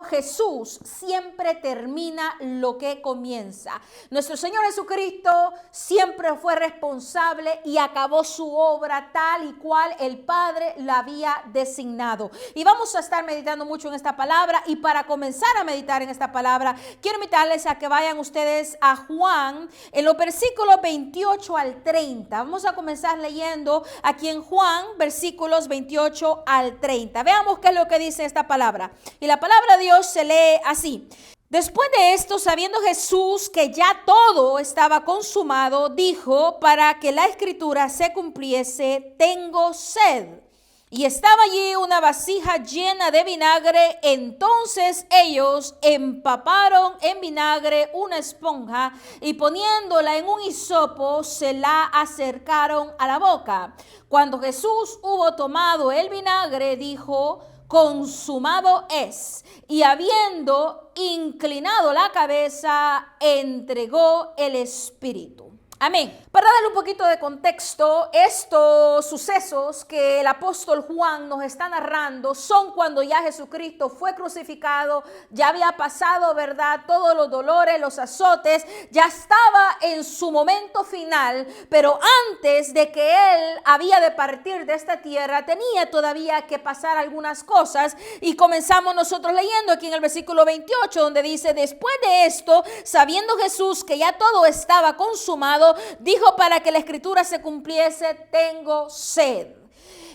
Jesús siempre termina lo que comienza. Nuestro Señor Jesucristo siempre fue responsable y acabó su obra tal y cual el Padre la había designado. Y vamos a estar meditando mucho en esta palabra, y para comenzar a meditar en esta palabra, quiero invitarles a que vayan ustedes a Juan, en los versículos 28 al 30. Vamos a comenzar leyendo aquí en Juan, versículos 28 al 30. Veamos qué es lo que dice esta palabra. Y la palabra de Dios se lee así. Después de esto, sabiendo Jesús que ya todo estaba consumado, dijo, para que la escritura se cumpliese, tengo sed. Y estaba allí una vasija llena de vinagre. Entonces ellos empaparon en vinagre una esponja y poniéndola en un hisopo se la acercaron a la boca. Cuando Jesús hubo tomado el vinagre, dijo, consumado es. Y habiendo inclinado la cabeza, entregó el espíritu. Amén. Para darle un poquito de contexto, estos sucesos que el apóstol Juan nos está narrando son cuando ya Jesucristo fue crucificado, ya había pasado, ¿verdad?, todos los dolores, los azotes, ya estaba en su momento final, pero antes de que él había de partir de esta tierra, tenía todavía que pasar algunas cosas, y comenzamos nosotros leyendo aquí en el versículo 28, donde dice, después de esto, sabiendo Jesús que ya todo estaba consumado, dijo, para que la escritura se cumpliese, tengo sed.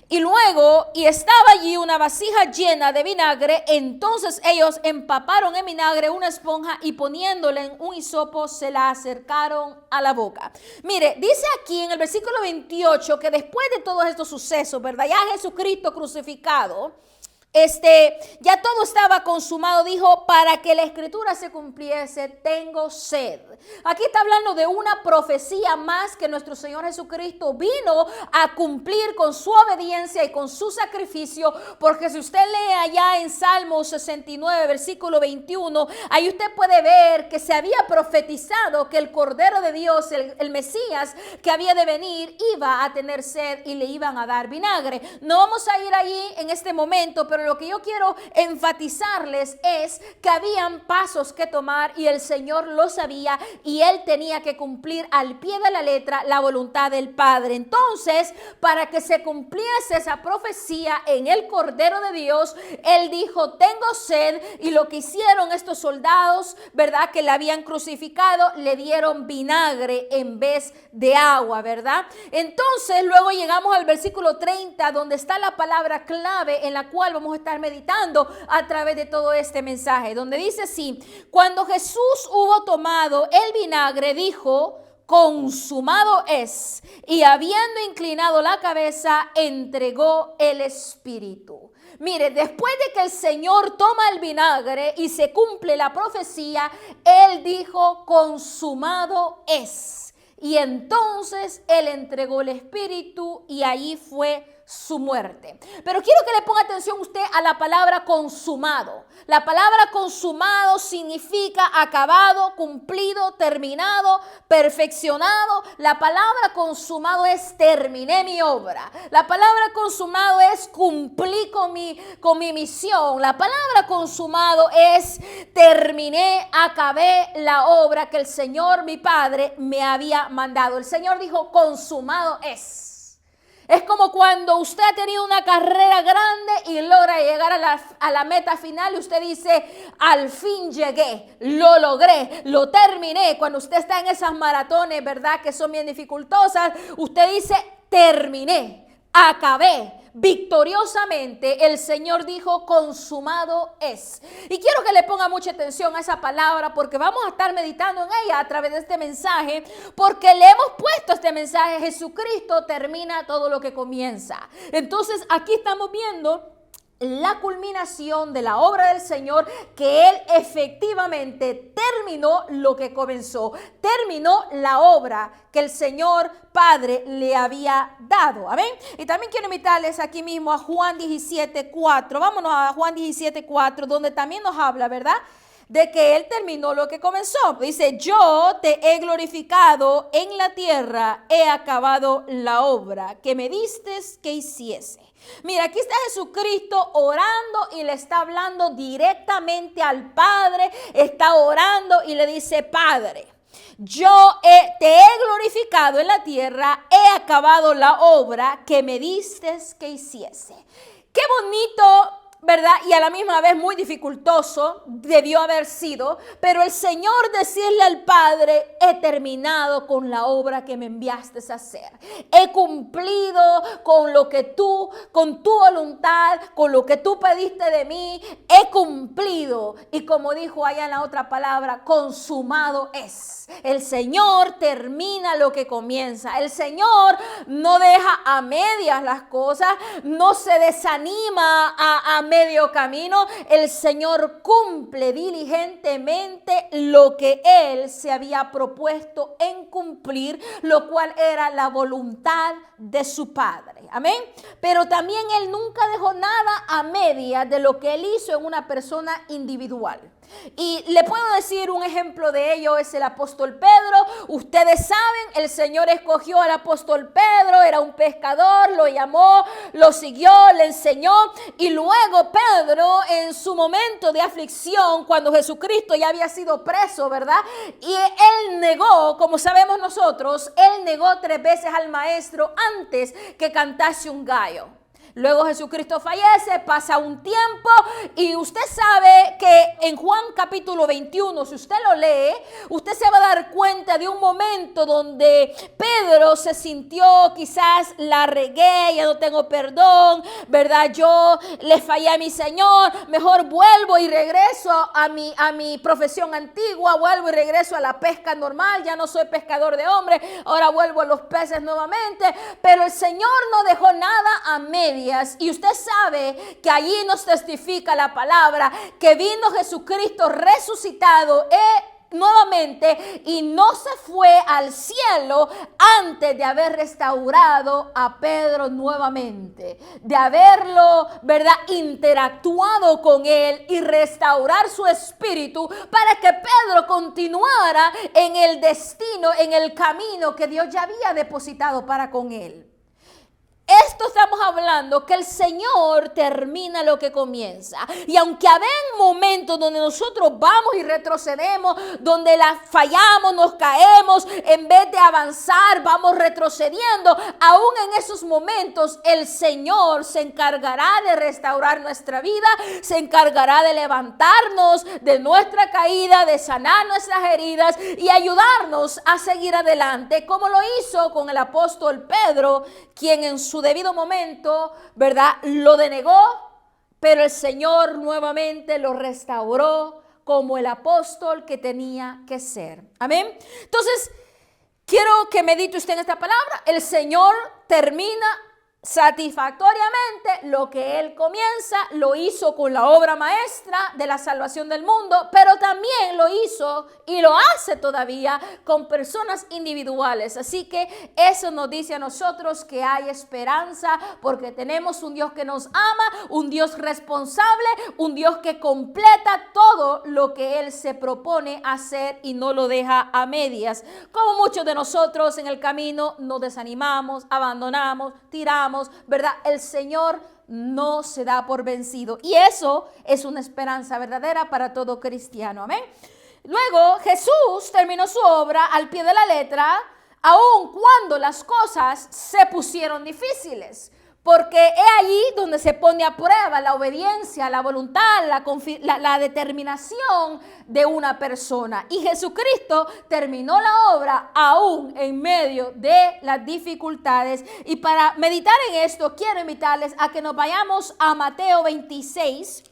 Y luego, y estaba allí una vasija llena de vinagre. Entonces ellos empaparon en vinagre una esponja y poniéndola en un hisopo se la acercaron a la boca. Mire, dice aquí en el versículo 28 que después de todos estos sucesos, ¿verdad?, ya Jesucristo crucificado, ya todo estaba consumado, dijo, para que la escritura se cumpliese, tengo sed. Aquí está hablando de una profecía más que nuestro Señor Jesucristo vino a cumplir con su obediencia y con su sacrificio, porque si usted lee allá en Salmo 69, versículo 21, ahí usted puede ver que se había profetizado que el Cordero de Dios, el Mesías que había de venir, iba a tener sed y le iban a dar vinagre. No vamos a ir ahí en este momento, pero lo que yo quiero enfatizarles es que habían pasos que tomar y el Señor lo sabía y él tenía que cumplir al pie de la letra la voluntad del Padre. Entonces, para que se cumpliese esa profecía en el Cordero de Dios, él dijo, tengo sed, y lo que hicieron estos soldados, ¿verdad?, que le habían crucificado, le dieron vinagre en vez de agua, ¿verdad? Entonces, luego llegamos al versículo 30, donde está la palabra clave en la cual vamos a estar meditando a través de todo este mensaje, donde dice así, cuando Jesús hubo tomado el vinagre, dijo, consumado es, y habiendo inclinado la cabeza, entregó el espíritu. Mire, después de que el Señor toma el vinagre y se cumple la profecía, él dijo, consumado es. Y entonces él entregó el espíritu y ahí fue su muerte. Pero quiero que le ponga atención usted a la palabra consumado. La palabra consumado significa acabado, cumplido, terminado, perfeccionado. La palabra consumado es terminé mi obra. La palabra consumado es cumplí con mi misión. La palabra consumado es terminé, acabé la obra que el Señor mi Padre me había mandado. El Señor dijo consumado es. Es como cuando usted ha tenido una carrera grande y logra llegar a la meta final y usted dice, al fin llegué, lo logré, lo terminé. Cuando usted está en esas maratones, ¿verdad?, que son bien dificultosas, usted dice, terminé, acabé. Victoriosamente el Señor dijo consumado es. Y quiero que le ponga mucha atención a esa palabra, porque vamos a estar meditando en ella a través de este mensaje, porque le hemos puesto este mensaje, Jesucristo termina todo lo que comienza. Entonces aquí estamos viendo la culminación de la obra del Señor, que Él efectivamente terminó lo que comenzó, terminó la obra que el Señor Padre le había dado. Amén. Y también quiero invitarles aquí mismo a Juan 17:4. Vámonos a Juan 17:4, donde también nos habla, ¿verdad?, de que Él terminó lo que comenzó. Dice, yo te he glorificado en la tierra, he acabado la obra que me distes que hiciese. Mira, aquí está Jesucristo orando y le está hablando directamente al Padre. Está orando y le dice, Padre, te he glorificado en la tierra, he acabado la obra que me distes que hiciese. Qué bonito, ¿verdad? Y a la misma vez muy dificultoso debió haber sido, pero el Señor decirle al Padre, he terminado con la obra que me enviaste a hacer. He cumplido con lo que tú, con tu voluntad, con lo que tú pediste de mí, he cumplido. Y como dijo allá en la otra palabra, consumado es. El Señor termina lo que comienza. El Señor no deja a medias las cosas, no se desanima a medio camino. El Señor cumple diligentemente lo que Él se había propuesto en cumplir, lo cual era la voluntad de su Padre. Amén. Pero también Él nunca dejó nada a medias de lo que Él hizo en una persona individual. Y le puedo decir un ejemplo de ello, es el apóstol Pedro. Ustedes saben, el Señor escogió al apóstol Pedro, era un pescador, lo llamó, lo siguió, le enseñó. Y luego Pedro, en su momento de aflicción, cuando Jesucristo ya había sido preso, ¿verdad? Y él negó, como sabemos nosotros, él negó 3 veces al maestro antes que cantase un gallo. Luego Jesucristo fallece, pasa un tiempo y usted sabe que en Juan capítulo 21, si usted lo lee, usted se va a dar cuenta de un momento donde Pedro se sintió, quizás la regué, ya no tengo perdón, ¿verdad? Yo le fallé a mi Señor, mejor vuelvo y regreso a mi profesión antigua, vuelvo y regreso a la pesca normal, ya no soy pescador de hombres, ahora vuelvo a los peces nuevamente, pero el Señor no dejó nada a medias. Y usted sabe que allí nos testifica la palabra que vino Jesucristo resucitado nuevamente y no se fue al cielo antes de haber restaurado a Pedro nuevamente, de haberlo, ¿verdad?, interactuado con él y restaurar su espíritu para que Pedro continuara en el destino, en el camino que Dios ya había depositado para con él. Esto estamos hablando que el Señor termina lo que comienza. Y aunque hay momentos donde nosotros vamos y retrocedemos, donde fallamos, nos caemos, en vez de avanzar, vamos retrocediendo, aún en esos momentos el Señor se encargará de restaurar nuestra vida, se encargará de levantarnos de nuestra caída, de sanar nuestras heridas y ayudarnos a seguir adelante, como lo hizo con el apóstol Pedro, quien en su debido momento, ¿verdad?, lo denegó, pero el Señor nuevamente lo restauró como el apóstol que tenía que ser. Amén. Entonces, quiero que medite usted en esta palabra. El Señor termina satisfactoriamente lo que Él comienza, lo hizo con la obra maestra de la salvación del mundo, pero también lo hizo y lo hace todavía con personas individuales. Así que eso nos dice a nosotros que hay esperanza, porque tenemos un Dios que nos ama, un Dios responsable, un Dios que completa todo lo que Él se propone hacer y no lo deja a medias, como muchos de nosotros en el camino nos desanimamos, abandonamos, tiramos, ¿verdad? El Señor no se da por vencido y eso es una esperanza verdadera para todo cristiano. Amén. Luego Jesús terminó su obra al pie de la letra, aun cuando las cosas se pusieron difíciles. Porque es allí donde se pone a prueba la obediencia, la voluntad, la determinación de una persona. Y Jesucristo terminó la obra aún en medio de las dificultades. Y para meditar en esto, quiero invitarles a que nos vayamos a Mateo 26.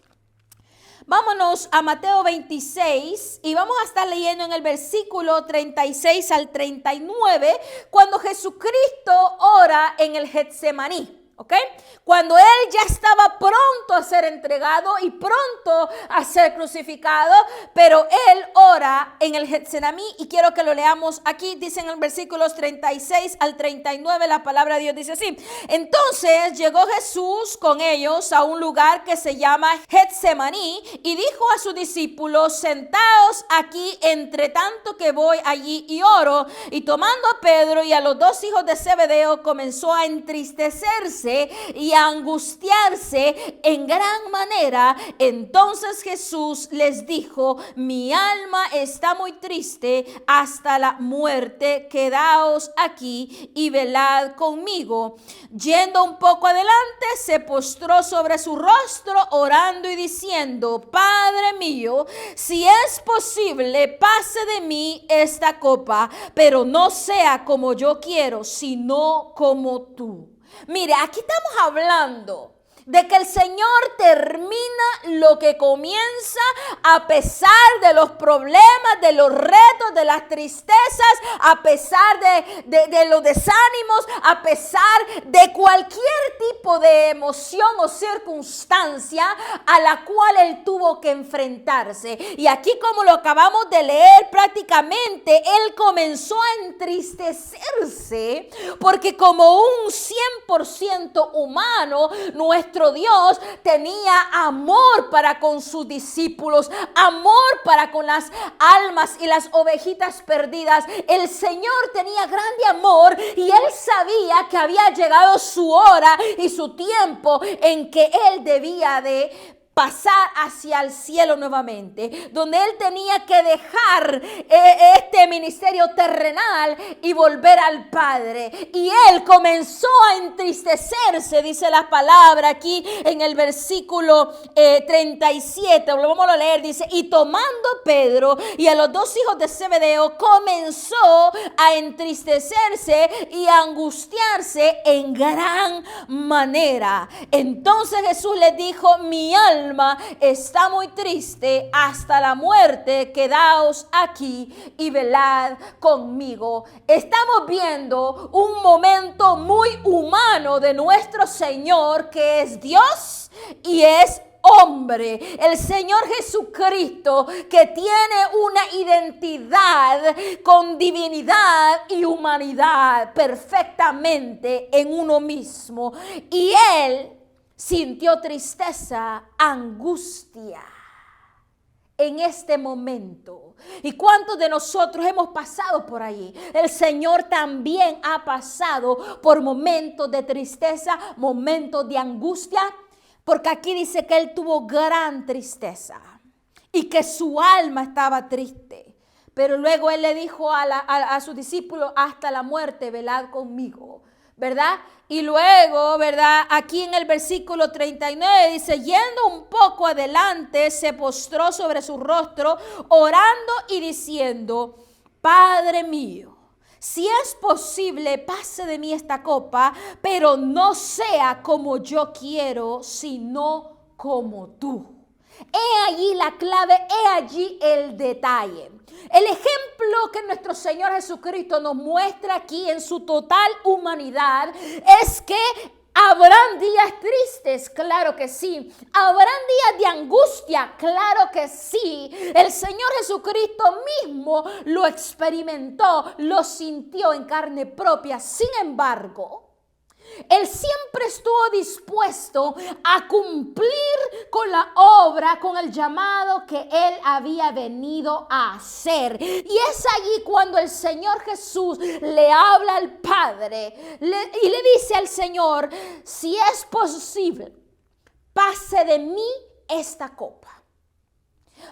Vámonos a Mateo 26 y vamos a estar leyendo en el versículo 36 al 39, cuando Jesucristo ora en el Getsemaní. ¿Ok? Cuando él ya estaba pronto a ser entregado y pronto a ser crucificado, pero él ora en el Getsemaní, y quiero que lo leamos aquí, dice en el versículos 36 al 39, la palabra de Dios dice así: entonces llegó Jesús con ellos a un lugar que se llama Getsemaní y dijo a sus discípulos: sentaos aquí entre tanto que voy allí y oro. Y tomando a Pedro y a los dos hijos de Zebedeo, comenzó a entristecerse y a angustiarse en gran manera. Entonces Jesús les dijo: mi alma está muy triste hasta la muerte, quedaos aquí y velad conmigo. Yendo un poco adelante, se postró sobre su rostro orando y diciendo: Padre mío, si es posible, pase de mí esta copa, pero no sea como yo quiero, sino como tú. Mire, aquí estamos hablando de que el Señor termina lo que comienza a pesar de los problemas, de los retos, de las tristezas, a pesar de los desánimos, a pesar de cualquier tipo de emoción o circunstancia a la cual él tuvo que enfrentarse. Y aquí, como lo acabamos de leer, prácticamente él comenzó a entristecerse porque, como un 100% humano, nuestro Dios tenía amor para con sus discípulos, amor para con las almas y las ovejitas perdidas. El Señor tenía grande amor y él sabía que había llegado su hora y su tiempo en que él debía de pasar hacia el cielo nuevamente, donde él tenía que dejar este ministerio terrenal y volver al Padre. Y él comenzó a entristecerse, dice la palabra aquí en el versículo 37, lo vamos a leer, dice: y tomando Pedro y a los dos hijos de Zebedeo, comenzó a entristecerse y a angustiarse en gran manera. Entonces Jesús les dijo: mi alma está muy triste hasta la muerte, quedaos aquí y velad conmigo. Estamos viendo un momento muy humano de nuestro Señor, que es Dios y es hombre, el Señor Jesucristo, que tiene una identidad con divinidad y humanidad perfectamente en uno mismo. Y él sintió tristeza, angustia en este momento. ¿Y cuántos de nosotros hemos pasado por allí? El Señor también ha pasado por momentos de tristeza, momentos de angustia, porque aquí dice que él tuvo gran tristeza y que su alma estaba triste. Pero luego él le dijo a sus discípulos: hasta la muerte velad conmigo, ¿verdad? Y luego, ¿verdad? Aquí en el versículo 39 dice: yendo un poco adelante, se postró sobre su rostro, orando y diciendo: Padre mío, si es posible, pase de mí esta copa, pero no sea como yo quiero, sino como tú. He allí la clave, he allí el detalle. El ejemplo que nuestro Señor Jesucristo nos muestra aquí en su total humanidad es que habrán días tristes, claro que sí. Habrán días de angustia, claro que sí. El Señor Jesucristo mismo lo experimentó, lo sintió en carne propia. Sin embargo, él siempre estuvo dispuesto a cumplir con la obra, con el llamado que él había venido a hacer. Y es allí cuando el Señor Jesús le habla al Padre y le dice al Señor: si es posible, pase de mí esta copa,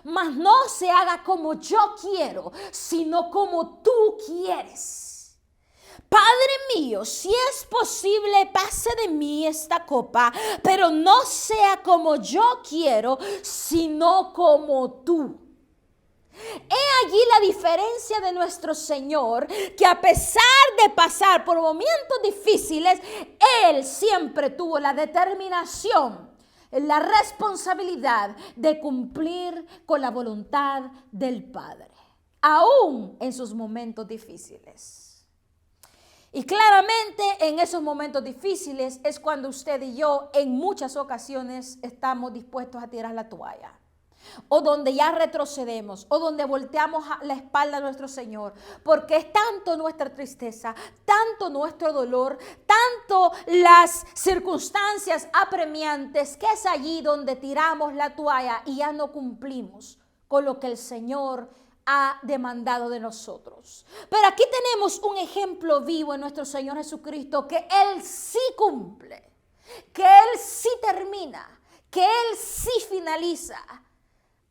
mas no se haga como yo quiero, sino como tú quieres. Padre mío, si es posible, pase de mí esta copa, pero no sea como yo quiero, sino como tú. He allí la diferencia de nuestro Señor, que a pesar de pasar por momentos difíciles, Él siempre tuvo la determinación, la responsabilidad de cumplir con la voluntad del Padre, aún en sus momentos difíciles. Y claramente en esos momentos difíciles es cuando usted y yo en muchas ocasiones estamos dispuestos a tirar la toalla. O donde ya retrocedemos, o donde volteamos la espalda a nuestro Señor, porque es tanto nuestra tristeza, tanto nuestro dolor, tanto las circunstancias apremiantes, que es allí donde tiramos la toalla y ya no cumplimos con lo que el Señor ha demandado de nosotros. Pero aquí tenemos un ejemplo vivo en nuestro Señor Jesucristo, que Él sí cumple, que Él sí termina, que Él sí finaliza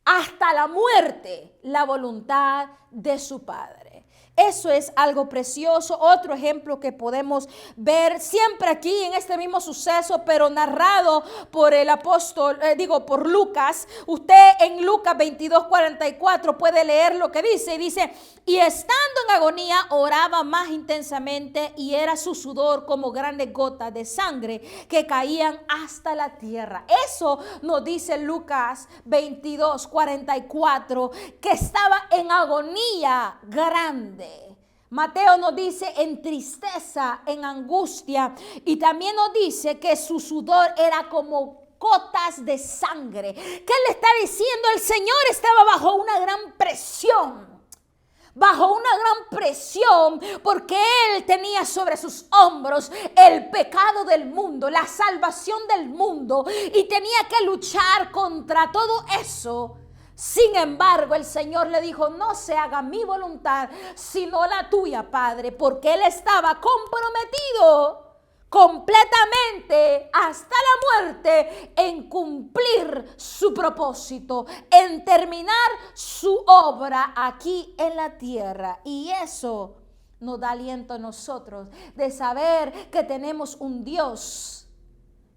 hasta la muerte la voluntad de su Padre. Eso es algo precioso. Otro ejemplo que podemos ver siempre aquí en este mismo suceso, pero narrado por el apóstol, por Lucas. Usted en Lucas 22:44 puede leer lo que dice. Y dice, y estando en agonía oraba más intensamente, y era su sudor como grandes gotas de sangre que caían hasta la tierra. Eso nos dice Lucas 22:44, que estaba en agonía grande. Mateo nos dice en tristeza, en angustia, y también nos dice que su sudor era como gotas de sangre. ¿Qué le está diciendo? El Señor estaba bajo una gran presión. Bajo una gran presión, porque Él tenía sobre sus hombros el pecado del mundo, la salvación del mundo, y tenía que luchar contra todo eso. Sin embargo, el Señor le dijo, no se haga mi voluntad, sino la tuya, Padre, porque Él estaba comprometido completamente hasta la muerte en cumplir su propósito, en terminar su obra aquí en la tierra. Y eso nos da aliento a nosotros de saber que tenemos un Dios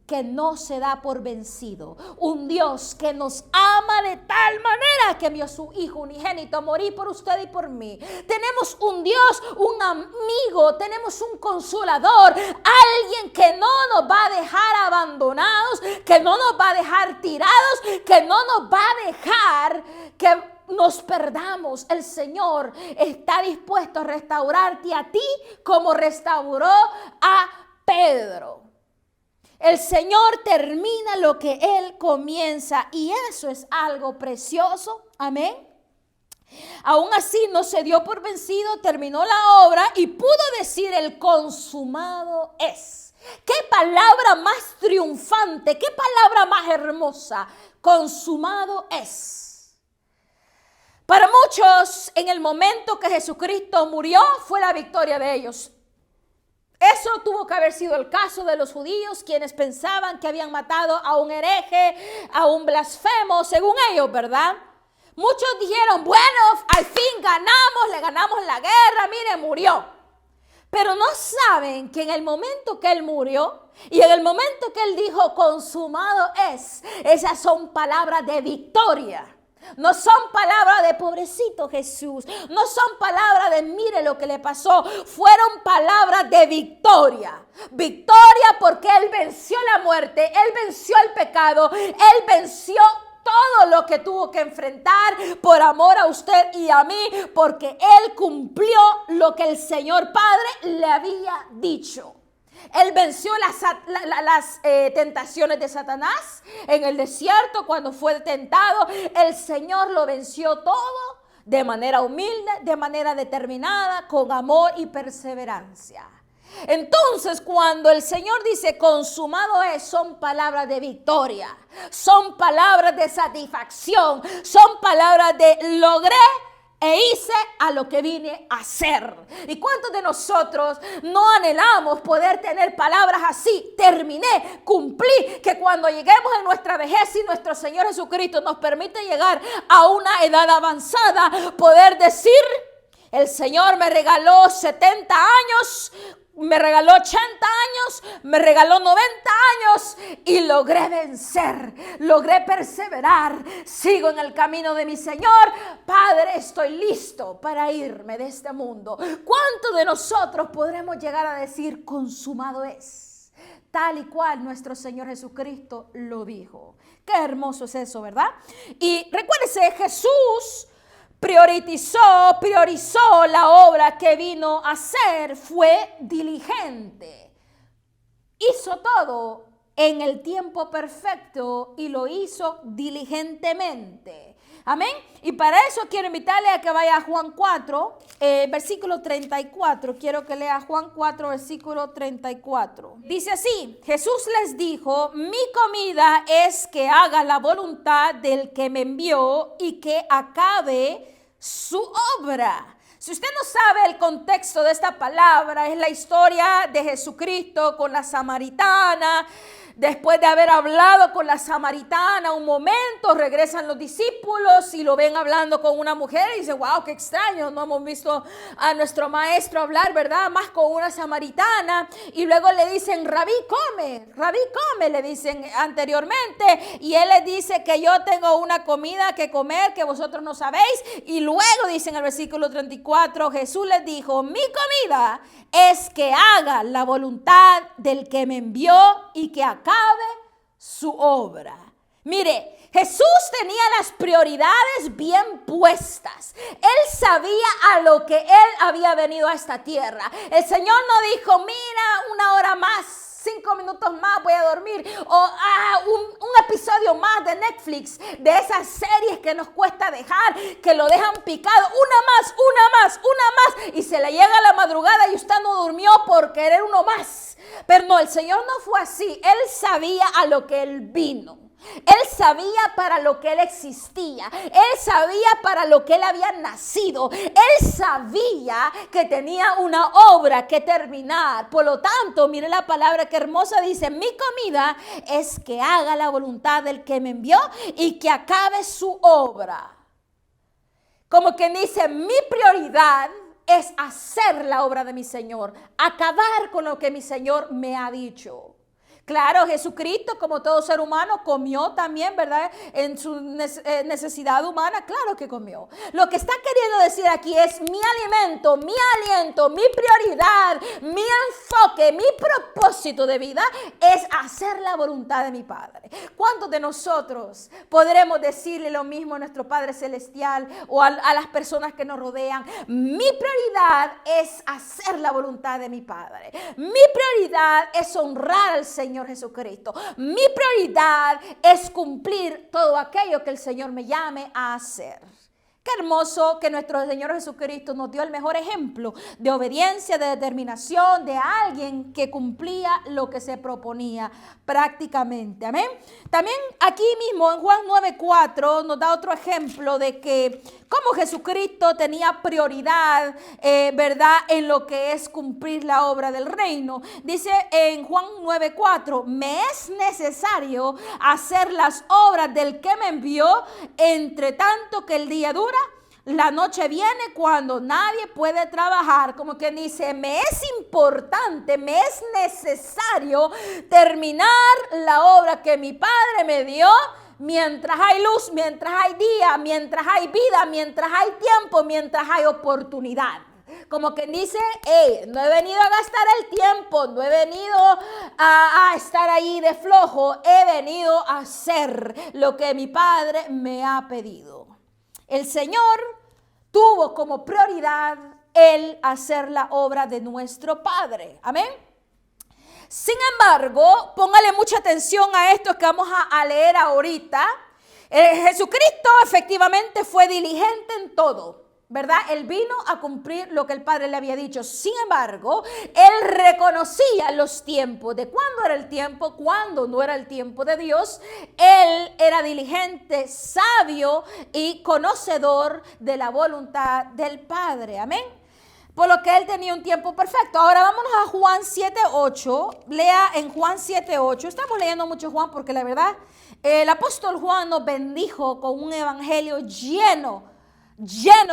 que no se da por vencido, un Dios que nos ama de tal manera que envió a su Hijo unigénito a morir por usted y por mí. Tenemos un Dios, un amigo, tenemos un consolador, alguien que no nos va a dejar abandonados, que no nos va a dejar tirados, que no nos va a dejar que nos perdamos. El Señor está dispuesto a restaurarte a ti como restauró a Pedro. El Señor termina lo que Él comienza, y eso es algo precioso. Amén. Aún así no se dio por vencido, terminó la obra y pudo decir el consumado es. Qué palabra más triunfante, qué palabra más hermosa. Consumado es. Para muchos, en el momento que Jesucristo murió, fue la victoria de ellos. Eso tuvo que haber sido el caso de los judíos, quienes pensaban que habían matado a un hereje, a un blasfemo, según ellos, ¿verdad? Muchos dijeron, bueno, al fin ganamos, le ganamos la guerra, mire, murió. Pero no saben que en el momento que Él murió y en el momento que Él dijo, consumado es, esas son palabras de victoria. No son palabras de pobrecito Jesús, no son palabras de mire lo que le pasó, fueron palabras de victoria. Victoria porque Él venció la muerte, Él venció el pecado, Él venció todo lo que tuvo que enfrentar por amor a usted y a mí, porque Él cumplió lo que el Señor Padre le había dicho. Él venció las tentaciones de Satanás en el desierto cuando fue tentado. El Señor lo venció todo de manera humilde, de manera determinada, con amor y perseverancia. Entonces, cuando el Señor dice consumado es, son palabras de victoria, son palabras de satisfacción, son palabras de logré e hice a lo que vine a hacer. ¿Y cuántos de nosotros no anhelamos poder tener palabras así? Terminé, cumplí, que cuando lleguemos en nuestra vejez y nuestro Señor Jesucristo nos permite llegar a una edad avanzada, poder decir, el Señor me regaló 70 años, me regaló 80 años, me regaló 90 años y logré vencer, logré perseverar, sigo en el camino de mi Señor. Padre, estoy listo para irme de este mundo. ¿Cuántos de nosotros podremos llegar a decir consumado es? Tal y cual nuestro Señor Jesucristo lo dijo. Qué hermoso es eso, ¿verdad? Y recuérdese, Jesús priorizó la obra que vino a hacer, fue diligente. Hizo todo en el tiempo perfecto y lo hizo diligentemente. Amén. Y para eso quiero invitarle a que vaya a Juan 4, versículo 34. Quiero que lea Juan 4, versículo 34. Dice así: Jesús les dijo: mi comida es que haga la voluntad del que me envió y que acabe su obra. Si usted no sabe el contexto de esta palabra, es la historia de Jesucristo con la samaritana. Después de haber hablado con la samaritana un momento, regresan los discípulos y lo ven hablando con una mujer y dicen: wow, qué extraño, no hemos visto a nuestro maestro hablar, ¿verdad? Más con una samaritana. Y luego le dicen: rabí, come, le dicen anteriormente. Y él les dice que yo tengo una comida que comer que vosotros no sabéis. Y luego dice en el versículo 34, Jesús les dijo: mi comida es que haga la voluntad del que me envió y que acabe su obra. Mire, Jesús tenía las prioridades bien puestas. Él sabía a lo que él había venido a esta tierra. El Señor no dijo: mira, una hora más, 5 minutos más voy a dormir, o un episodio más de Netflix, de esas series que nos cuesta dejar, que lo dejan picado, una más, y se le llega la madrugada y usted no durmió por querer uno más. Pero no, el Señor no fue así. Él sabía a lo que él vino. Él sabía para lo que él existía. Él sabía para lo que él había nacido. Él sabía que tenía una obra que terminar. Por lo tanto, mire la palabra que hermosa dice: mi comida es que haga la voluntad del que me envió y que acabe su obra. Como quien dice, mi prioridad es hacer la obra de mi Señor, acabar con lo que mi Señor me ha dicho. Claro, Jesucristo, como todo ser humano, comió también, ¿verdad? En su necesidad humana, claro que comió. Lo que está queriendo decir aquí es: mi alimento, mi aliento, mi prioridad, mi enfoque, mi propósito de vida es hacer la voluntad de mi Padre. ¿Cuántos de nosotros podremos decirle lo mismo a nuestro Padre Celestial o a las personas que nos rodean? Mi prioridad es hacer la voluntad de mi Padre. Mi prioridad es honrar al Señor Jesucristo. Mi prioridad es cumplir todo aquello que el Señor me llame a hacer. Qué hermoso que nuestro Señor Jesucristo nos dio el mejor ejemplo de obediencia, de determinación, de alguien que cumplía lo que se proponía prácticamente. Amén. También aquí mismo en Juan 9:4 nos da otro ejemplo de que cómo Jesucristo tenía prioridad, ¿verdad?, en lo que es cumplir la obra del reino. Dice en Juan 9:4: me es necesario hacer las obras del que me envió, entre tanto que el día dura. La noche viene cuando nadie puede trabajar. Como quien dice: me es importante, me es necesario terminar la obra que mi Padre me dio. Mientras hay luz, mientras hay día, mientras hay vida, mientras hay tiempo, mientras hay oportunidad. Como quien dice: no he venido a gastar el tiempo, no he venido a estar ahí de flojo, he venido a hacer lo que mi Padre me ha pedido. El Señor tuvo como prioridad el hacer la obra de nuestro Padre. Amén. Sin embargo, póngale mucha atención a esto que vamos a leer ahorita. Jesucristo efectivamente fue diligente en todo, ¿verdad? Él vino a cumplir lo que el Padre le había dicho. Sin embargo, él reconocía los tiempos, de cuándo era el tiempo, cuándo no era el tiempo de Dios. Él era diligente, sabio y conocedor de la voluntad del Padre. Amén. Por lo que él tenía un tiempo perfecto. Ahora vámonos a Juan 7:8. Lea en Juan 7:8. Estamos leyendo mucho Juan porque la verdad, el apóstol Juan nos bendijo con un evangelio lleno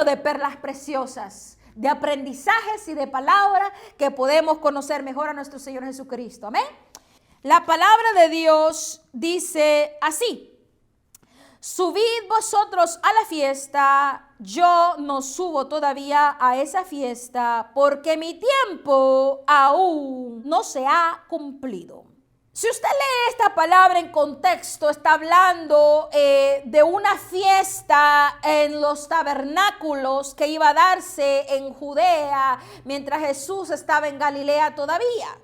de perlas preciosas, de aprendizajes y de palabras que podemos conocer mejor a nuestro Señor Jesucristo. Amén. La palabra de Dios dice así: subid vosotros a la fiesta, yo no subo todavía a esa fiesta, porque mi tiempo aún no se ha cumplido. Si usted lee esta palabra en contexto, está hablando de una fiesta en los tabernáculos que iba a darse en Judea mientras Jesús estaba en Galilea todavía.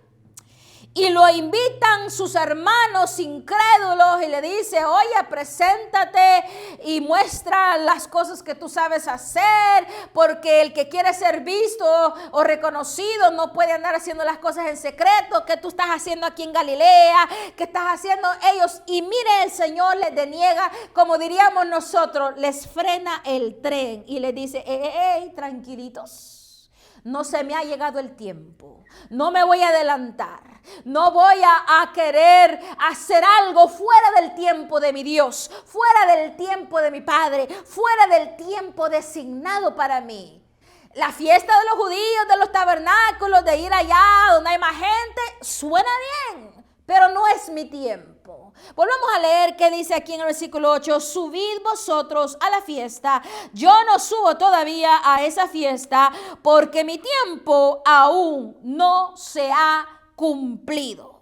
Y lo invitan sus hermanos incrédulos y le dice, oye, preséntate y muestra las cosas que tú sabes hacer, porque el que quiere ser visto o reconocido no puede andar haciendo las cosas en secreto. ¿Qué tú estás haciendo aquí en Galilea? ¿Qué estás haciendo ellos? Y mire, el Señor les deniega, como diríamos nosotros, les frena el tren y les dice, tranquilitos. No se me ha llegado el tiempo, no me voy a adelantar, no voy a querer hacer algo fuera del tiempo de mi Dios, fuera del tiempo de mi Padre, fuera del tiempo designado para mí. La fiesta de los judíos, de los tabernáculos, de ir allá donde hay más gente, suena bien, pero no es mi tiempo. Volvamos a leer qué dice aquí en el versículo 8. Subid vosotros a la fiesta. Yo no subo todavía a esa fiesta porque mi tiempo aún no se ha cumplido.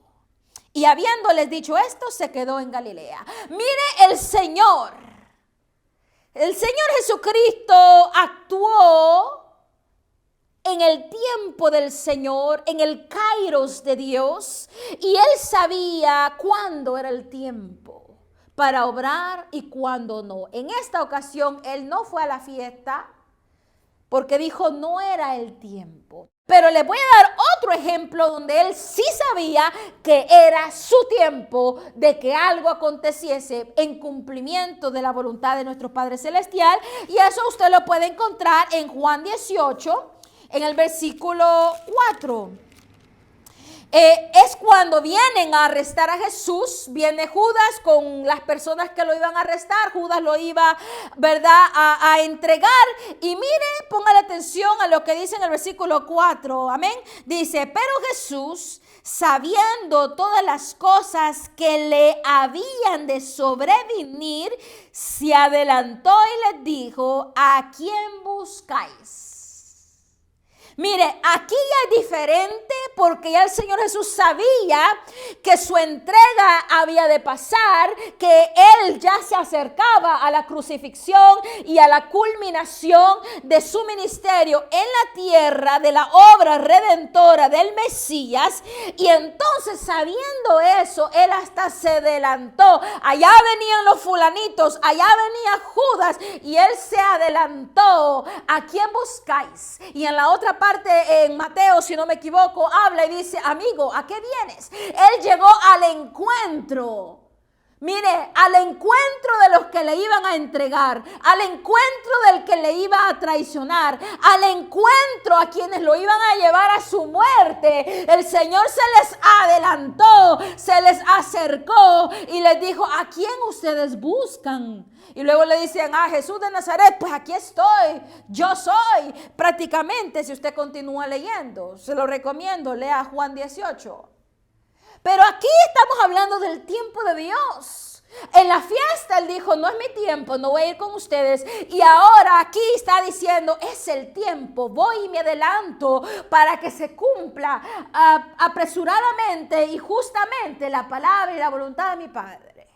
Y habiéndoles dicho esto, se quedó en Galilea. Mire, el Señor Jesucristo actuó en el tiempo del Señor, en el kairos de Dios, y Él sabía cuándo era el tiempo para obrar y cuándo no. En esta ocasión, Él no fue a la fiesta porque dijo no era el tiempo. Pero les voy a dar otro ejemplo donde Él sí sabía que era su tiempo de que algo aconteciese en cumplimiento de la voluntad de nuestro Padre Celestial, y eso usted lo puede encontrar en Juan 18, en el versículo 4. Es cuando vienen a arrestar a Jesús, viene Judas con las personas que lo iban a arrestar. Judas lo iba, ¿verdad?, a entregar. Y mire, póngale atención a lo que dice en el versículo 4, amén. Dice, pero Jesús, sabiendo todas las cosas que le habían de sobrevenir, se adelantó y les dijo, ¿a quién buscáis? Mire, aquí ya es diferente porque ya el Señor Jesús sabía que su entrega había de pasar, que Él ya se acercaba a la crucifixión y a la culminación de su ministerio en la tierra, de la obra redentora del Mesías. Y entonces, sabiendo eso, Él hasta se adelantó. Allá venían los fulanitos, allá venía Judas, y Él se adelantó. ¿A quién buscáis? Y en la otra parte, en Mateo, si no me equivoco, habla y dice, amigo, ¿a qué vienes? Él llegó al encuentro. Mire, al encuentro de los que le iban a entregar, al encuentro del que le iba a traicionar, al encuentro a quienes lo iban a llevar a su muerte. El Señor se les adelantó, se les acercó y les dijo, ¿a quién ustedes buscan? Y luego le dicen, Jesús de Nazaret, pues aquí estoy, yo soy. Prácticamente, si usted continúa leyendo, se lo recomiendo, lea Juan 18. Pero aquí estamos hablando del tiempo de Dios. En la fiesta Él dijo, no es mi tiempo, no voy a ir con ustedes. Y ahora aquí está diciendo, es el tiempo, voy y me adelanto para que se cumpla apresuradamente y justamente la palabra y la voluntad de mi Padre.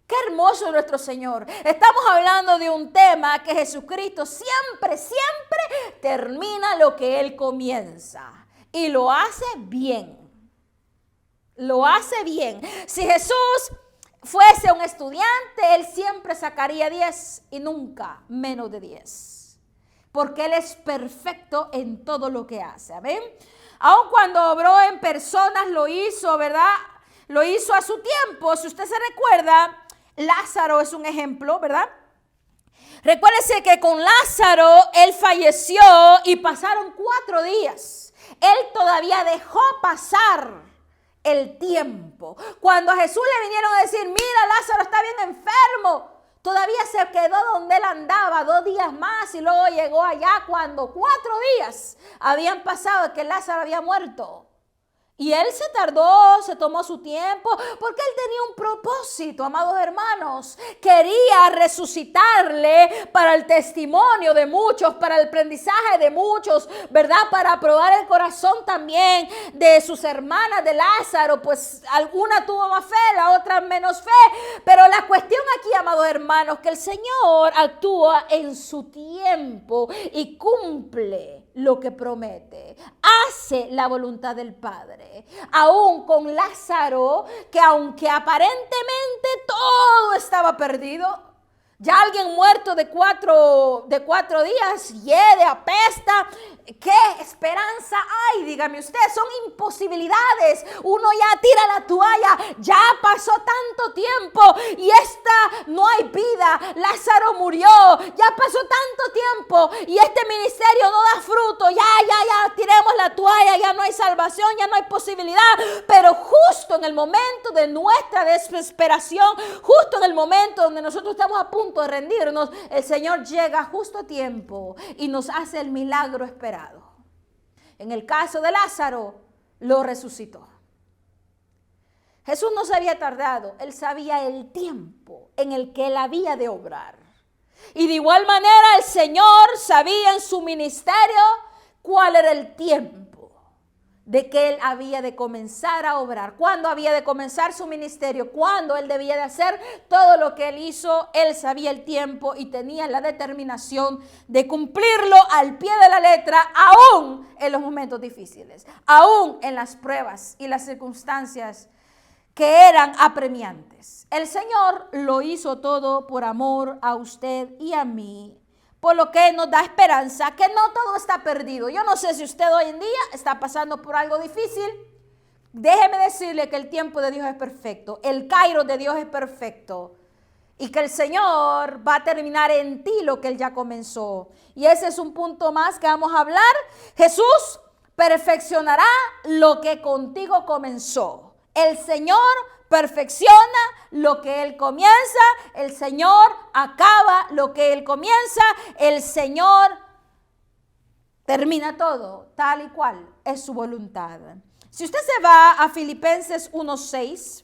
Qué hermoso es nuestro Señor. Estamos hablando de un tema que Jesucristo siempre termina lo que Él comienza. Y lo hace bien. Lo hace bien. Si Jesús fuese un estudiante, Él siempre sacaría 10 y nunca menos de 10. Porque Él es perfecto en todo lo que hace. ¿Amén? Aun cuando obró en personas, lo hizo, ¿verdad? Lo hizo a su tiempo. Si usted se recuerda, Lázaro es un ejemplo, ¿verdad? Recuérdese que con Lázaro él falleció y pasaron 4 días. Él todavía dejó pasar el tiempo. Cuando a Jesús le vinieron a decir, mira, Lázaro está bien enfermo, todavía se quedó donde él andaba 2 días más y luego llegó allá cuando 4 días habían pasado que Lázaro había muerto. Y él se tardó, se tomó su tiempo, porque él tenía un propósito, amados hermanos. Quería resucitarle para el testimonio de muchos, para el aprendizaje de muchos, ¿verdad? Para probar el corazón también de sus hermanas de Lázaro, pues alguna tuvo más fe, la otra menos fe. Pero la cuestión aquí, amados hermanos, que el Señor actúa en su tiempo y cumple lo que promete, hace la voluntad del Padre. Aún con Lázaro, que aunque aparentemente todo estaba perdido, ya alguien muerto de cuatro días, hiede, apesta. ¿Qué esperanza hay? Dígame usted, son imposibilidades. Uno ya tira la toalla, ya pasó tanto tiempo y no hay vida. Lázaro murió, ya pasó tanto tiempo y este ministerio no da fruto. Ya, tiremos la toalla, ya no hay salvación, ya no hay posibilidad. Pero justo en el momento de nuestra desesperación, justo en el momento donde nosotros estamos a punto de rendirnos, el Señor llega justo a tiempo y nos hace el milagro esperado. En el caso de Lázaro, lo resucitó. Jesús no se había tardado, él sabía el tiempo en el que él había de obrar. Y de igual manera el Señor sabía en su ministerio cuál era el tiempo de que él había de comenzar a obrar, cuándo había de comenzar su ministerio, cuándo él debía de hacer todo lo que él hizo. Él sabía el tiempo y tenía la determinación de cumplirlo al pie de la letra, aún en los momentos difíciles, aún en las pruebas y las circunstancias que eran apremiantes. El Señor lo hizo todo por amor a usted y a mí, por lo que nos da esperanza que no todo está perdido. Yo no sé si usted hoy en día está pasando por algo difícil. Déjeme decirle que el tiempo de Dios es perfecto. El kairos de Dios es perfecto. Y que el Señor va a terminar en ti lo que Él ya comenzó. Y ese es un punto más que vamos a hablar. Jesús perfeccionará lo que contigo comenzó. El Señor perfecciona lo que Él comienza, el Señor acaba lo que Él comienza, el Señor termina todo tal y cual es su voluntad. Si usted se va a Filipenses 1:6,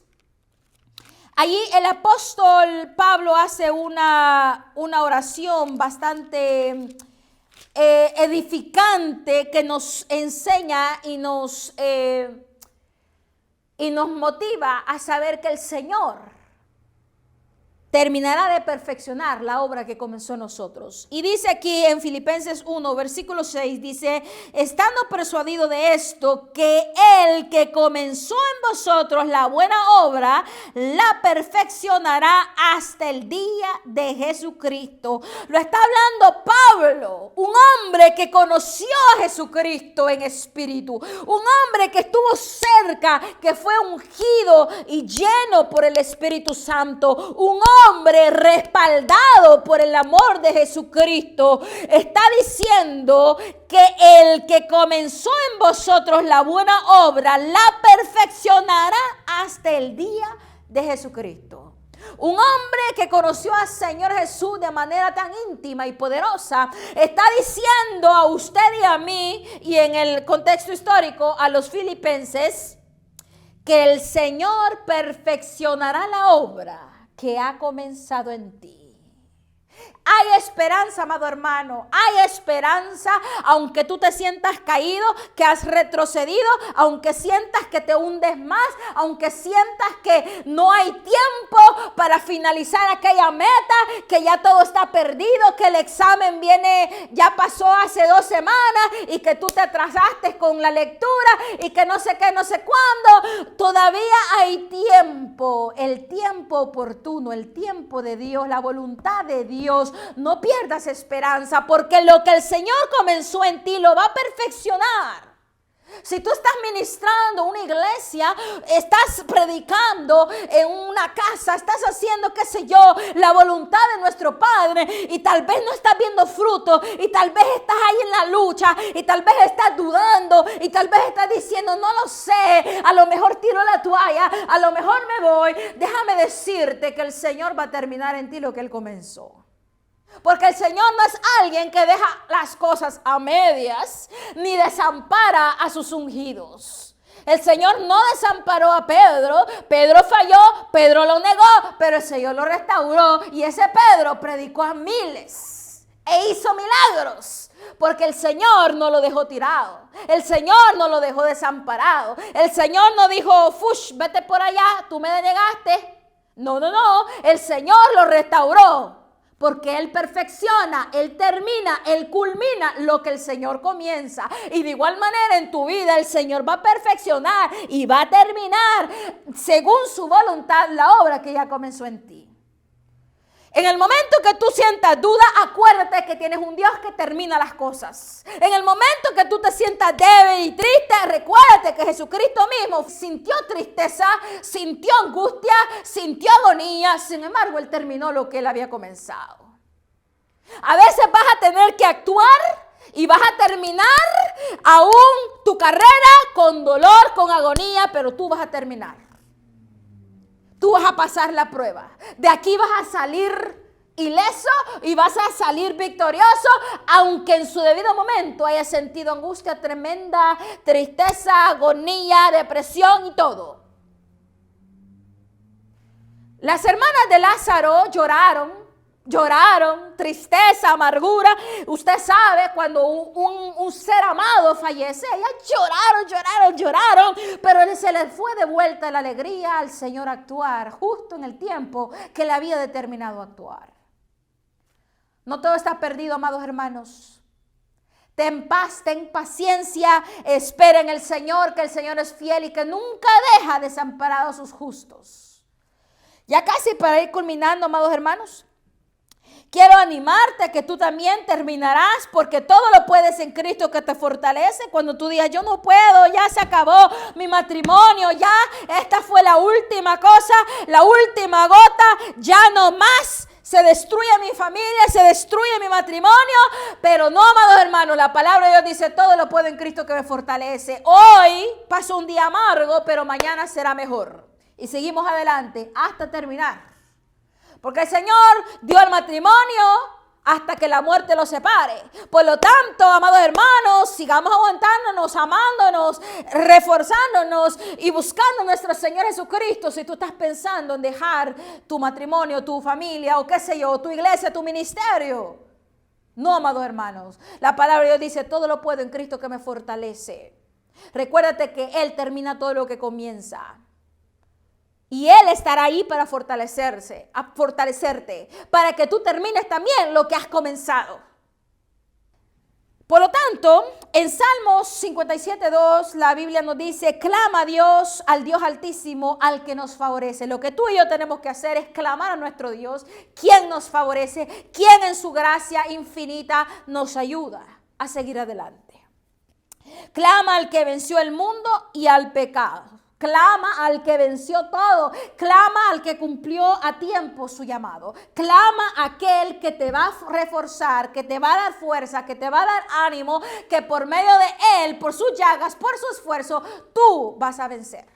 allí el apóstol Pablo hace una oración bastante edificante que nos enseña y nos motiva a saber que el Señor terminará de perfeccionar la obra que comenzó en nosotros. Y dice aquí en Filipenses 1, versículo 6, dice: estando persuadido de esto, que el que comenzó en vosotros la buena obra, la perfeccionará hasta el día de Jesucristo. Lo está hablando Pablo, un hombre que conoció a Jesucristo en espíritu, un hombre que estuvo cerca, que fue ungido y lleno por el Espíritu Santo, un hombre respaldado por el amor de Jesucristo. Está diciendo que el que comenzó en vosotros la buena obra la perfeccionará hasta el día de Jesucristo. Un hombre que conoció al Señor Jesús de manera tan íntima y poderosa está diciendo a usted y a mí, y en el contexto histórico a los filipenses, que el Señor perfeccionará la obra que ha comenzado en ti. Hay esperanza, amado hermano, hay esperanza, aunque tú te sientas caído, que has retrocedido, aunque sientas que te hundes más, aunque sientas que no hay tiempo para finalizar aquella meta, que ya todo está perdido, que el examen ya pasó hace 2 semanas y que tú te atrasaste con la lectura y que no sé qué, no sé cuándo. Todavía hay tiempo, el tiempo oportuno, el tiempo de Dios, la voluntad de Dios. No pierdas esperanza, porque lo que el Señor comenzó en ti lo va a perfeccionar. Si tú estás ministrando una iglesia, estás predicando en una casa, estás haciendo, qué sé yo, la voluntad de nuestro Padre, y tal vez no estás viendo fruto, y tal vez estás ahí en la lucha, y tal vez estás dudando, y tal vez estás diciendo: no lo sé, a lo mejor tiro la toalla, a lo mejor me voy. Déjame decirte que el Señor va a terminar en ti lo que Él comenzó. Porque el Señor no es alguien que deja las cosas a medias, ni desampara a sus ungidos. El Señor no desamparó a Pedro. Pedro falló, Pedro lo negó, pero el Señor lo restauró. Y ese Pedro predicó a miles e hizo milagros. Porque el Señor no lo dejó tirado. El Señor no lo dejó desamparado. El Señor no dijo, fush, vete por allá, tú me denegaste. No. El Señor lo restauró. Porque Él perfecciona, Él termina, Él culmina lo que el Señor comienza. Y de igual manera en tu vida el Señor va a perfeccionar y va a terminar según su voluntad la obra que ya comenzó en ti. En el momento que tú sientas duda, acuérdate que tienes un Dios que termina las cosas. En el momento que tú te sientas débil y triste, recuérdate que Jesucristo mismo sintió tristeza, sintió angustia, sintió agonía. Sin embargo, Él terminó lo que Él había comenzado. A veces vas a tener que actuar y vas a terminar aún tu carrera con dolor, con agonía, pero tú vas a terminar. Tú vas a pasar la prueba. De aquí vas a salir ileso y vas a salir victorioso, aunque en su debido momento hayas sentido angustia tremenda, tristeza, agonía, depresión y todo. Las hermanas de Lázaro lloraron, tristeza, amargura. Usted sabe, cuando un ser amado fallece, ellas lloraron, pero se les fue de vuelta la alegría al Señor actuar justo en el tiempo que le había determinado actuar. No todo está perdido, amados hermanos. Ten paz, ten paciencia, espera en el Señor, que el Señor es fiel y que nunca deja desamparados a sus justos. Ya casi para ir culminando, amados hermanos, quiero animarte que tú también terminarás, porque todo lo puedes en Cristo que te fortalece. Cuando tú digas, yo no puedo, ya se acabó mi matrimonio, ya esta fue la última cosa, la última gota, ya no más. Se destruye mi familia, se destruye mi matrimonio, pero no, amados hermanos, la palabra de Dios dice, todo lo puedo en Cristo que me fortalece. Hoy pasó un día amargo, pero mañana será mejor. Y seguimos adelante hasta terminar. Porque el Señor dio el matrimonio hasta que la muerte los separe. Por lo tanto, amados hermanos, sigamos aguantándonos, amándonos, reforzándonos y buscando a nuestro Señor Jesucristo. Si tú estás pensando en dejar tu matrimonio, tu familia o qué sé yo, tu iglesia, tu ministerio. No, amados hermanos. La palabra de Dios dice, todo lo puedo en Cristo que me fortalece. Recuérdate que Él termina todo lo que comienza. Y Él estará ahí para fortalecerte, para que tú termines también lo que has comenzado. Por lo tanto, en Salmos 57:2, la Biblia nos dice, clama a Dios, al Dios Altísimo, al que nos favorece. Lo que tú y yo tenemos que hacer es clamar a nuestro Dios, quien nos favorece, quien en su gracia infinita nos ayuda a seguir adelante. Clama al que venció el mundo y al pecado. Clama al que venció todo. Clama al que cumplió a tiempo su llamado. Clama a aquel que te va a reforzar, que te va a dar fuerza, que te va a dar ánimo, que por medio de Él, por sus llagas, por su esfuerzo, tú vas a vencer.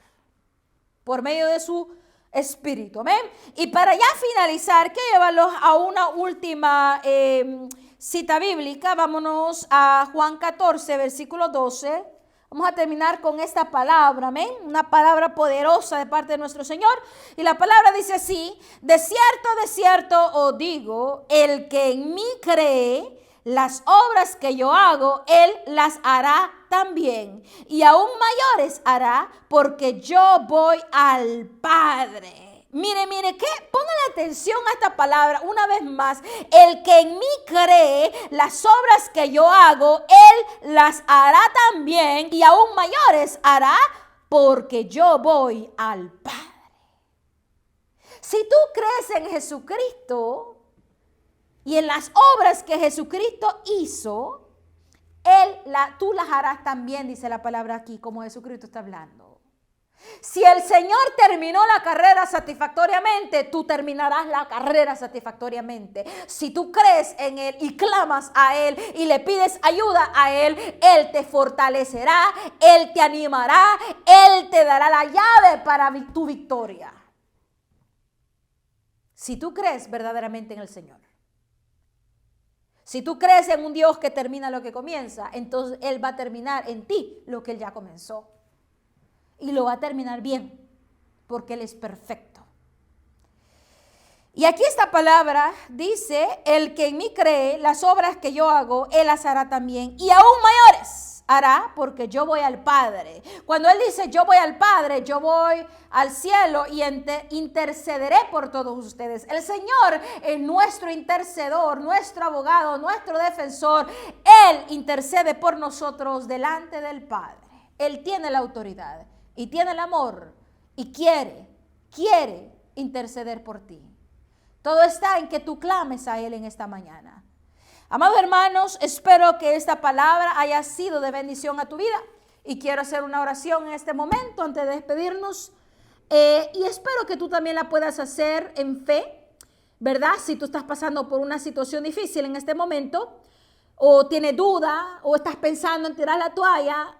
Por medio de su Espíritu. ¿Amén? Y para ya finalizar, quiero llevarlos a una última cita bíblica. Vámonos a Juan 14, versículo 12. Vamos a terminar con esta palabra, amén. Una palabra poderosa de parte de nuestro Señor. Y la palabra dice así, de cierto os digo, el que en mí cree, las obras que yo hago, Él las hará también. Y aún mayores hará, porque yo voy al Padre. Mire, ¿qué? Pongan atención a esta palabra una vez más. El que en mí cree, las obras que yo hago, Él las hará también y aún mayores hará, porque yo voy al Padre. Si tú crees en Jesucristo y en las obras que Jesucristo hizo, tú las harás también, dice la palabra aquí, como Jesucristo está hablando. Si el Señor terminó la carrera satisfactoriamente, tú terminarás la carrera satisfactoriamente. Si tú crees en Él y clamas a Él y le pides ayuda a Él, Él te fortalecerá, Él te animará, Él te dará la llave para tu victoria. Si tú crees verdaderamente en el Señor. Si tú crees en un Dios que termina lo que comienza, entonces Él va a terminar en ti lo que Él ya comenzó. y lo va a terminar bien, porque Él es perfecto. Y aquí esta palabra dice, el que en mí cree, las obras que yo hago, Él las hará también, y aún mayores hará, porque yo voy al Padre. Cuando Él dice, yo voy al Padre, yo voy al cielo y intercederé por todos ustedes. El Señor es nuestro intercedor, nuestro abogado, nuestro defensor. Él intercede por nosotros delante del Padre. Él tiene la autoridad y tiene el amor y quiere interceder por ti. Todo está en que tú clames a Él en esta mañana. Amados hermanos, espero que esta palabra haya sido de bendición a tu vida. Y quiero hacer una oración en este momento antes de despedirnos. Y espero que tú también la puedas hacer en fe, ¿verdad? Si tú estás pasando por una situación difícil en este momento, o tienes duda, o estás pensando en tirar la toalla,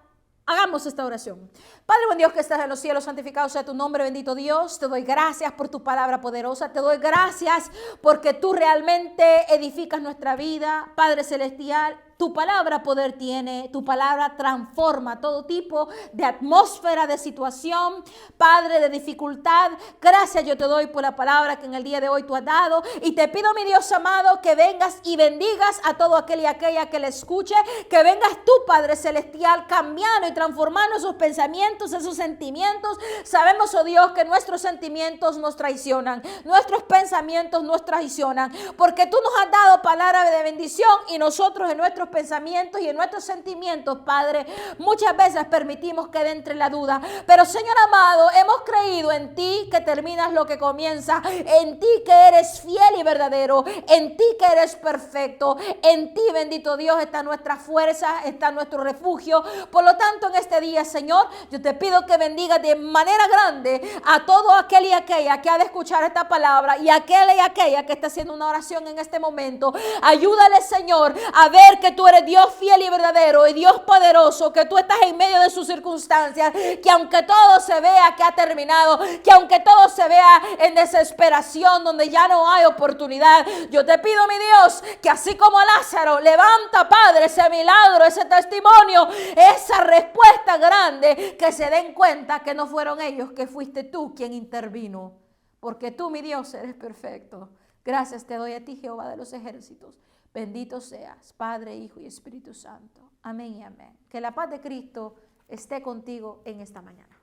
hagamos esta oración. Padre buen Dios que estás en los cielos, santificado sea tu nombre, bendito Dios. Te doy gracias por tu palabra poderosa. Te doy gracias porque tú realmente edificas nuestra vida, Padre celestial. Tu palabra poder tiene, tu palabra transforma todo tipo de atmósfera, de situación, Padre, de dificultad. Gracias yo te doy por la palabra que en el día de hoy tú has dado. Y te pido, mi Dios amado, que vengas y bendigas a todo aquel y aquella que le escuche. Que vengas tú, Padre celestial, cambiando y transformando esos pensamientos, esos sentimientos. Sabemos, oh Dios, que nuestros sentimientos nos traicionan, nuestros pensamientos nos traicionan, porque tú nos has dado palabra de bendición y nosotros en nuestros pensamientos y en nuestros sentimientos, Padre, muchas veces permitimos que entre la duda. Pero Señor amado, hemos creído en ti que terminas lo que comienza, en ti que eres fiel y verdadero, en ti que eres perfecto, en ti, bendito Dios, está nuestra fuerza, está nuestro refugio. Por lo tanto, en este día, Señor, yo te pido que bendigas de manera grande a todo aquel y aquella que ha de escuchar esta palabra y aquel y aquella que está haciendo una oración en este momento. Ayúdale, Señor, a ver que tú eres Dios fiel y verdadero y Dios poderoso, que tú estás en medio de sus circunstancias, que aunque todo se vea que ha terminado, que aunque todo se vea en desesperación, donde ya no hay oportunidad, yo te pido, mi Dios, que así como Lázaro, levanta, Padre, ese milagro, ese testimonio, esa respuesta grande, que se den cuenta que no fueron ellos, que fuiste tú quien intervino, porque tú, mi Dios, eres perfecto. Gracias te doy a ti, Jehová de los ejércitos. Bendito seas, Padre, Hijo y Espíritu Santo. Amén y amén. Que la paz de Cristo esté contigo en esta mañana.